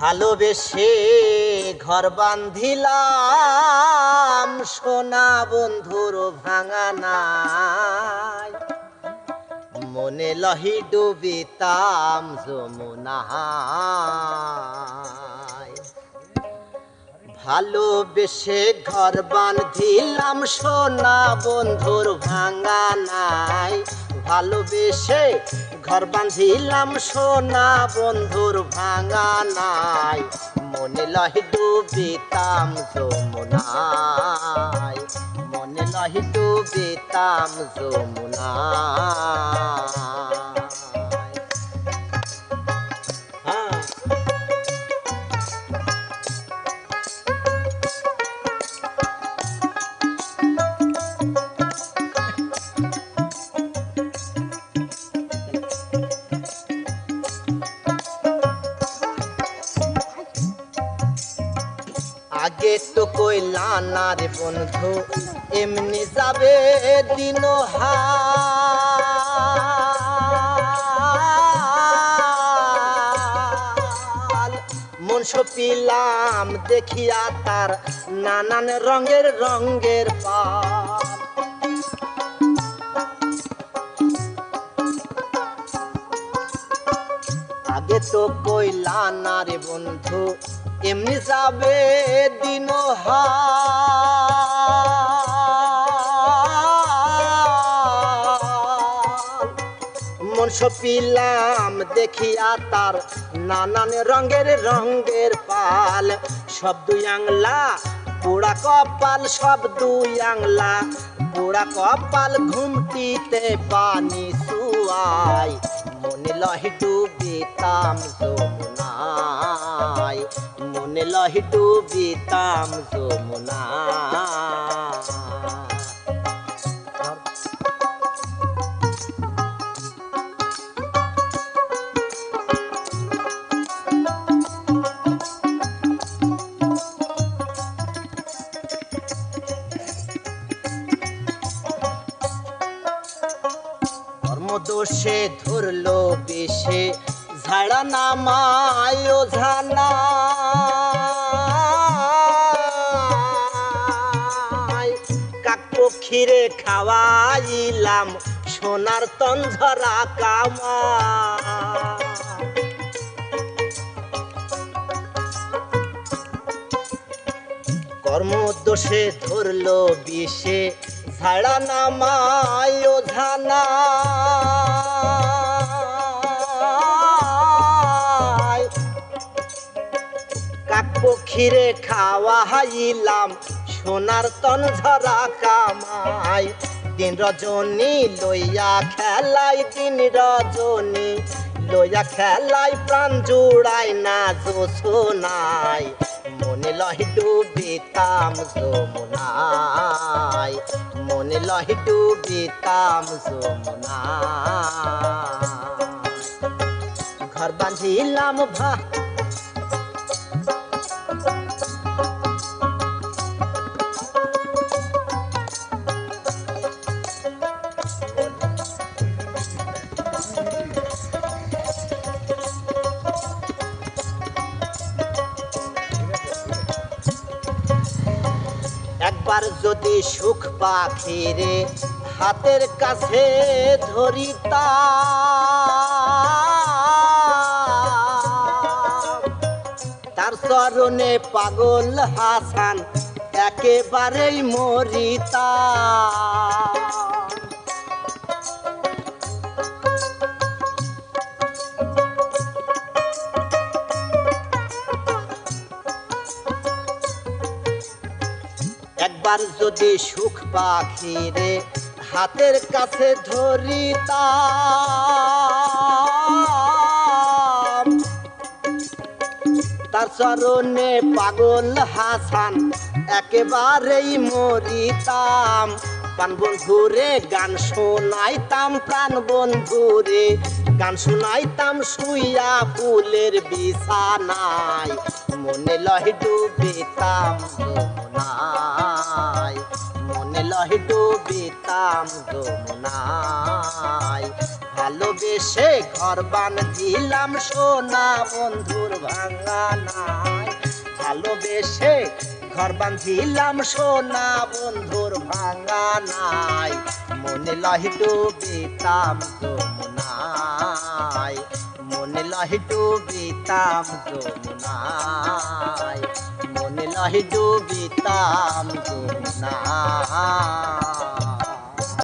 ভালোবেসে ঘর বান্ধিলাম সোনা বন্ধুর ভাঙা নাই, মনে লহি ডুবিতাম যমুনায়। ভালোবেসে ঘর বান্ধিলাম সোনা বন্ধুর ভাঙা নাই, ভালোবেসে ঘর বাঁধিলাম সোনা বন্ধুর ভাঙা নাই, মনে লহি ডুবিতাম যমুনায়, মনে লহি ডুবিতাম যমুনায়। আগে তো কইলা না রে বন্ধু এমনি যাবে দিন হাল, মন সপিলাম দেখিয়া তার নানান রঙের রঙের পাল। আগে তো কইলা না রে বন্ধু এমনি যাবে দিন হাল, মন সপিলাম দেখিয়া তার নানান রঙের রঙের পাল। সব দুই আংলা পোড়া কপাল, সব দুই আংলা পোড়া কপাল, ঘুমটিতে পানি সুয়াই, মনে লহি ডুবিতাম যমুনায়, মনে লহি ডুবিতাম যমুনায়। কর্মদোষে ধরলো বিষে ঝাড়া নামায় ওঝানা, কাক পক্ষীরে খাওয়াইলাম সোনার তঞ্ঝরা কামা। কর্মদোষে ধরলো বিষে ঝাড়া নামায় ওঝানা, কাক পক্ষীরে খাওয়াইলাম সোনার তঞ্ঝরা কামাই। দিন রজনী লইয়া খেলাই, দিন রজনী লইয়া খেলাই, প্রাণ জুড়াই না জোছনাই, মনে লহি ডুবিতাম যমুনায়, মনে লহি ডুবিতাম যমুনায়। ঘর বাঁধিলাম একবার যদি সুখ পাখিরে হাতের কাছে ধরিতাম, তার চরণে পাগল হাসান একেবারেই মরিতাম। একবার যদি সুখ পাখিরে হাতের কাছে ধরিতাম, তার চরণে পাগল হাসান একেবারেই মরিতাম। প্রাণ বন্ধুরে গান শোনাইতাম, প্রাণ বন্ধুরে গান শোনাইতাম শুইয়া ফুলের বিছানায়, মনে লহি ডুবিতাম যমুনায়। যমুনায়, মনে লহে ডুবিতাম যমুনায়। ভালোবেসে ঘর বাঁধিলাম সোনা বন্ধুর ভাঙানায়, ভালোবেসে ঘর বাঁধিলাম সোনা বন্ধুর ভাঙানায়। মনে লহে ডুবিতাম যমুনায়, মনে লহে ডুবিতাম যমুনায়, মনে লহে ডুবিতাম যমুনায়।